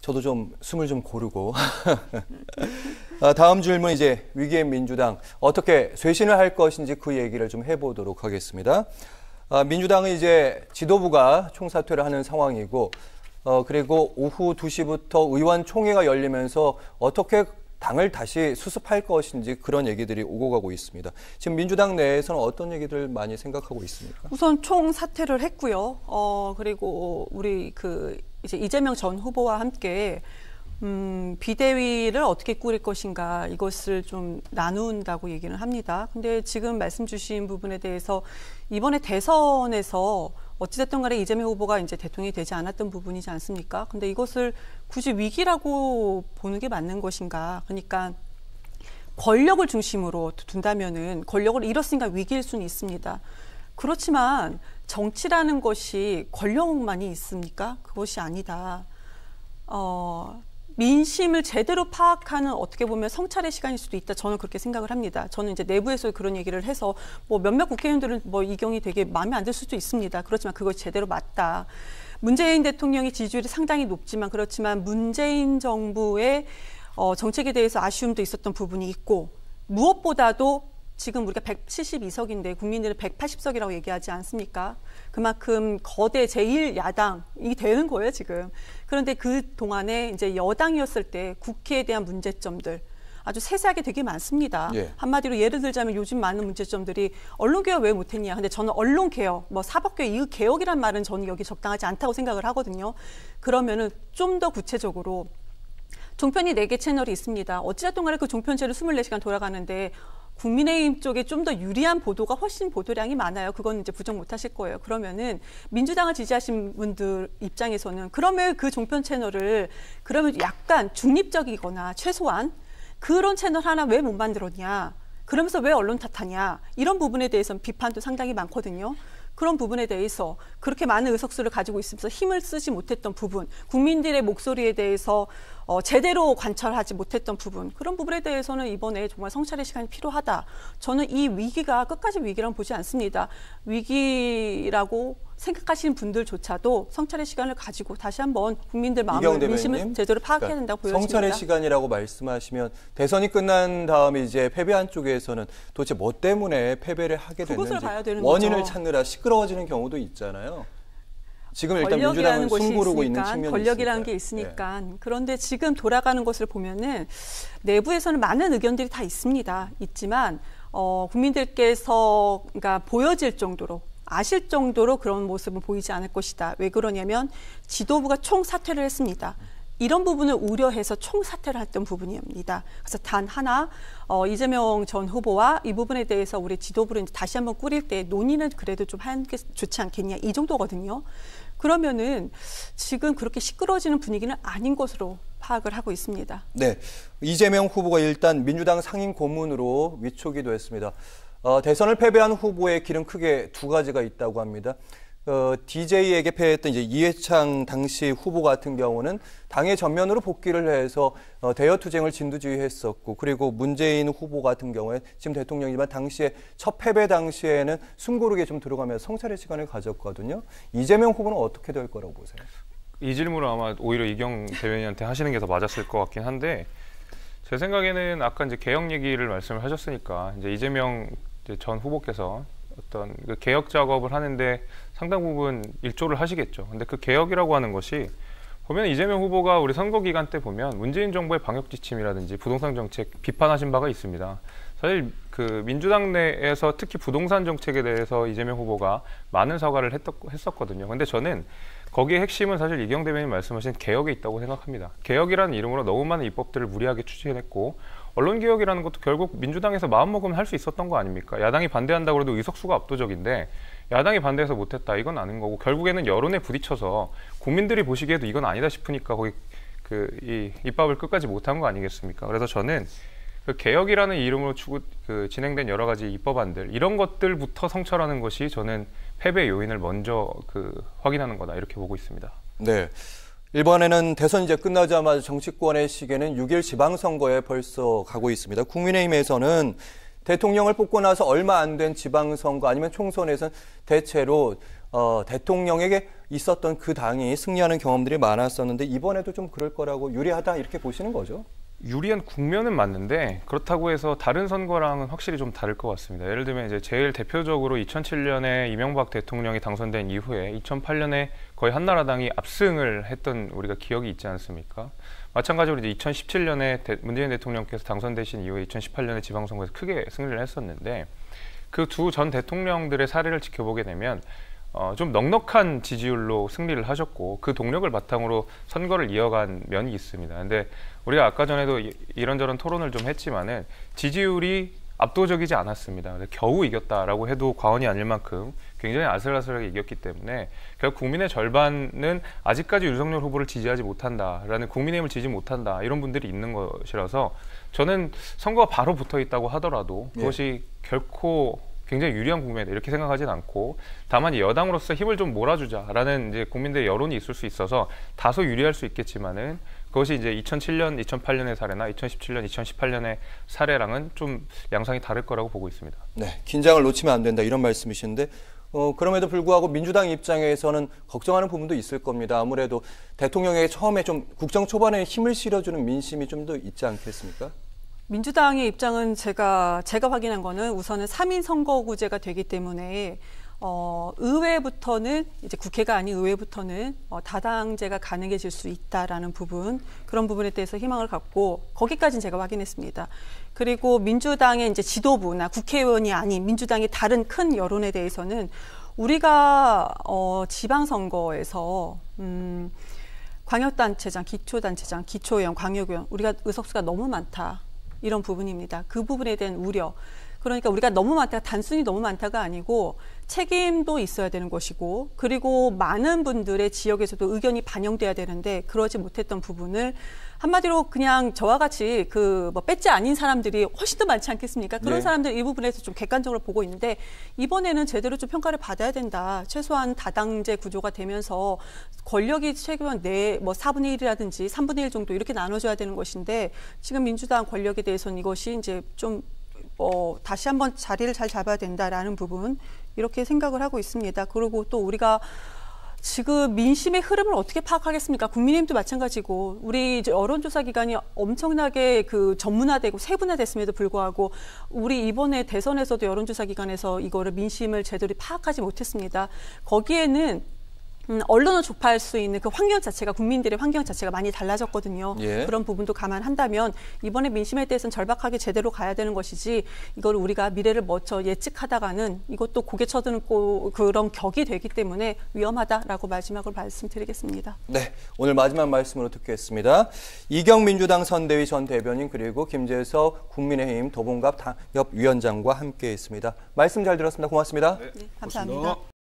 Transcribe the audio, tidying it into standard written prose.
저도 좀 숨을 좀 고르고 다음 질문 이제 위기의 민주당 어떻게 쇄신을 할 것인지 그 얘기를 좀 해보도록 하겠습니다. 민주당은 이제 지도부가 총사퇴를 하는 상황이고 그리고 오후 2시부터 의원총회가 열리면서 어떻게 당을 다시 수습할 것인지 그런 얘기들이 오고 가고 있습니다. 지금 민주당 내에서는 어떤 얘기들 많이 생각하고 있습니까? 우선 총사퇴를 했고요. 그리고 우리 이제 이재명 전 후보와 함께 비대위를 어떻게 꾸릴 것인가 이것을 좀 나눈다고 얘기를 합니다. 근데 지금 말씀 주신 부분에 대해서 이번에 대선에서 어찌됐든 간에 이재명 후보가 이제 대통령이 되지 않았던 부분이지 않습니까? 근데 이것을 굳이 위기라고 보는 게 맞는 것인가? 그러니까 권력을 중심으로 둔다면은 권력을 잃었으니까 위기일 수는 있습니다. 그렇지만 정치라는 것이 권력만이 있습니까? 그것이 아니다. 민심을 제대로 파악하는 어떻게 보면 성찰의 시간일 수도 있다. 저는 그렇게 생각을 합니다. 저는 이제 내부에서 그런 얘기를 해서 뭐 몇몇 국회의원들은 뭐 이경이 되게 마음에 안 들 수도 있습니다. 그렇지만 그것이 제대로 맞다. 문재인 대통령의 지지율이 상당히 높지만 그렇지만 문재인 정부의 정책에 대해서 아쉬움도 있었던 부분이 있고 무엇보다도 지금 우리가 172석인데 국민들은 180석이라고 얘기하지 않습니까? 그만큼 거대 제1야당이 되는 거예요, 지금. 그런데 그 동안에 이제 여당이었을 때 국회에 대한 문제점들 아주 세세하게 되게 많습니다. 예. 한마디로 예를 들자면 요즘 많은 문제점들이 언론개혁 왜 못했냐. 근데 저는 언론개혁, 사법개혁, 이 개혁이란 말은 저는 여기 적당하지 않다고 생각을 하거든요. 그러면은 좀 더 구체적으로 종편이 4개 채널이 있습니다. 어찌됐든 간에 그 종편제로 24시간 돌아가는데 국민의힘 쪽에 좀 더 유리한 보도가 훨씬 보도량이 많아요. 그건 이제 부정 못 하실 거예요. 그러면은 민주당을 지지하신 분들 입장에서는 그러면 그 종편 채널을 그러면 약간 중립적이거나 최소한 그런 채널 하나 왜 못 만들었냐. 그러면서 왜 언론 탓하냐. 이런 부분에 대해서는 비판도 상당히 많거든요. 그런 부분에 대해서 그렇게 많은 의석수를 가지고 있으면서 힘을 쓰지 못했던 부분, 국민들의 목소리에 대해서 제대로 관철하지 못했던 부분, 그런 부분에 대해서는 이번에 정말 성찰의 시간이 필요하다. 저는 이 위기가 끝까지 위기라고 보지 않습니다. 위기라고 생각하시는 분들조차도 성찰의 시간을 가지고 다시 한번 국민들 마음을 민심을 제대로 파악해야 된다고 보여집니다. 성찰의 시간이라고 말씀하시면 대선이 끝난 다음에 이제 패배한 쪽에서는 도대체 뭐 때문에 패배를 하게 됐는지 원인을 거죠. 찾느라 시끄러워지는 경우도 있잖아요. 지금 일단 민주당은 숨고르고 있는 측면이 권력이라는 게 있으니까. 네. 그런데 지금 돌아가는 것을 보면은 내부에서는 많은 의견들이 다 있습니다. 있지만 국민들께서 그러니까 보여질 정도로 아실 정도로 그런 모습은 보이지 않을 것이다. 왜 그러냐면 지도부가 총사퇴를 했습니다. 이런 부분을 우려해서 총사퇴를 했던 부분입니다. 그래서 단 하나 이재명 전 후보와 이 부분에 대해서 우리 지도부를 다시 한번 꾸릴 때 논의는 그래도 좀 하는 게 좋지 않겠냐 이 정도거든요. 그러면은 지금 그렇게 시끄러워지는 분위기는 아닌 것으로 파악을 하고 있습니다. 네, 이재명 후보가 일단 민주당 상임 고문으로 위촉이 됐습니다. 대선을 패배한 후보의 길은 크게 두 가지가 있다고 합니다. DJ에게 패했던 이제 이해창 당시 후보 같은 경우는 당의 전면으로 복귀를 해서 대여 투쟁을 진두지휘했었고, 그리고 문재인 후보 같은 경우에 지금 대통령이지만 당시에 첫 패배 당시에는 숨고르게 좀 들어가면서 성찰의 시간을 가졌거든요. 이재명 후보는 어떻게 될 거라고 보세요? 이 질문을 아마 오히려 이경 대변인한테 하시는 게 더 맞았을 것 같긴 한데, 제 생각에는 아까 이제 개혁 얘기를 말씀을 하셨으니까 이제 이재명 전 후보께서 어떤 그 개혁 작업을 하는데 상당 부분 일조를 하시겠죠. 근데 그 개혁이라고 하는 것이 보면 이재명 후보가 우리 선거 기간 때 보면 문재인 정부의 방역 지침이라든지 부동산 정책 비판하신 바가 있습니다. 사실 그 민주당 내에서 특히 부동산 정책에 대해서 이재명 후보가 많은 사과를 했었거든요. 근데 저는 거기에 핵심은 사실 이경 대변인 말씀하신 개혁에 있다고 생각합니다. 개혁이라는 이름으로 너무 많은 입법들을 무리하게 추진했고, 언론개혁이라는 것도 결국 민주당에서 마음먹으면 할 수 있었던 거 아닙니까? 야당이 반대한다고 해도 의석수가 압도적인데 야당이 반대해서 못했다 이건 아닌 거고, 결국에는 여론에 부딪혀서 국민들이 보시기에도 이건 아니다 싶으니까 거기 이 입법을 끝까지 못한 거 아니겠습니까? 그래서 저는 그 개혁이라는 이름으로 진행된 여러 가지 입법안들 이런 것들부터 성찰하는 것이 저는 패배 요인을 먼저 확인하는 거다 이렇게 보고 있습니다. 네. 이번에는 대선 이제 끝나자마자 정치권의 시계는 6일 지방선거에 벌써 가고 있습니다. 국민의힘에서는 대통령을 뽑고 나서 얼마 안 된 지방선거 아니면 총선에서는 대체로 대통령에게 있었던 그 당이 승리하는 경험들이 많았었는데 이번에도 좀 그럴 거라고 유리하다 이렇게 보시는 거죠? 유리한 국면은 맞는데 그렇다고 해서 다른 선거랑은 확실히 좀 다를 것 같습니다. 예를 들면 이제 제일 대표적으로 2007년에 이명박 대통령이 당선된 이후에 2008년에 거의 한나라당이 압승을 했던 우리가 기억이 있지 않습니까? 마찬가지로 이제 2017년에 문재인 대통령께서 당선되신 이후에 2018년에 지방선거에서 크게 승리를 했었는데 그 두 전 대통령들의 사례를 지켜보게 되면 좀 넉넉한 지지율로 승리를 하셨고 그 동력을 바탕으로 선거를 이어간 면이 있습니다. 근데 우리가 아까 전에도 이런저런 토론을 좀 했지만은 지지율이 압도적이지 않았습니다. 겨우 이겼다라고 해도 과언이 아닐 만큼 굉장히 아슬아슬하게 이겼기 때문에 결국 국민의 절반은 아직까지 윤석열 후보를 지지하지 못한다라는 국민의힘을 지지 못한다 이런 분들이 있는 것이라서 저는 선거가 바로 붙어 있다고 하더라도 그것이 결코 굉장히 유리한 국면이다 이렇게 생각하진 않고 다만 여당으로서 힘을 좀 몰아주자라는 이제 국민들의 여론이 있을 수 있어서 다소 유리할 수 있겠지만은 그것이 이제 2007년, 2008년의 사례나 2017년, 2018년의 사례랑은 좀 양상이 다를 거라고 보고 있습니다. 네, 긴장을 놓치면 안 된다 이런 말씀이신데 그럼에도 불구하고 민주당 입장에서는 걱정하는 부분도 있을 겁니다. 아무래도 대통령에게 처음에 좀 국정 초반에 힘을 실어주는 민심이 좀 더 있지 않겠습니까? 민주당의 입장은 제가 확인한 거는 우선은 3인 선거구제가 되기 때문에 의회부터는 이제 국회가 아닌 의회부터는 다당제가 가능해질 수 있다라는 부분 그런 부분에 대해서 희망을 갖고 거기까지는 제가 확인했습니다. 그리고 민주당의 이제 지도부나 국회의원이 아닌 민주당의 다른 큰 여론에 대해서는 우리가 지방선거에서 광역단체장, 기초단체장, 기초의원, 광역의원 우리가 의석수가 너무 많다. 이런 부분입니다. 그 부분에 대한 우려. 그러니까 우리가 너무 많다, 단순히 너무 많다가 아니고 책임도 있어야 되는 것이고 그리고 많은 분들의 지역에서도 의견이 반영돼야 되는데 그러지 못했던 부분을 한마디로 그냥 저와 같이 배지 아닌 사람들이 훨씬 더 많지 않겠습니까? 그런 사람들 이 부분에서 좀 객관적으로 보고 있는데 이번에는 제대로 좀 평가를 받아야 된다. 최소한 다당제 구조가 되면서 권력이 최소한 4분의 1이라든지 3분의 1 정도 이렇게 나눠줘야 되는 것인데 지금 민주당 권력에 대해서는 이것이 이제 좀 다시 한번 자리를 잘 잡아야 된다라는 부분 이렇게 생각을 하고 있습니다. 그리고 또 우리가 지금 민심의 흐름을 어떻게 파악하겠습니까? 국민의힘도 마찬가지고 우리 이제 여론조사 기관이 엄청나게 전문화되고 세분화됐음에도 불구하고 우리 이번에 대선에서도 여론조사 기관에서 이거를 민심을 제대로 파악하지 못했습니다. 거기에는 언론을 좁혀할 수 있는 그 환경 자체가 국민들의 환경 자체가 많이 달라졌거든요. 그런 부분도 감안한다면 이번에 민심에 대해서는 절박하게 제대로 가야 되는 것이지 이걸 우리가 미래를 먼저 예측하다가는 이것도 고개 쳐드는 그런 격이 되기 때문에 위험하다라고 마지막으로 말씀드리겠습니다. 네, 오늘 마지막 말씀으로 듣겠습니다. 이경 민주당 선대위 전 대변인 그리고 김재석 국민의힘 도봉갑 당협위원장과 함께했습니다. 말씀 잘 들었습니다. 고맙습니다. 네, 감사합니다.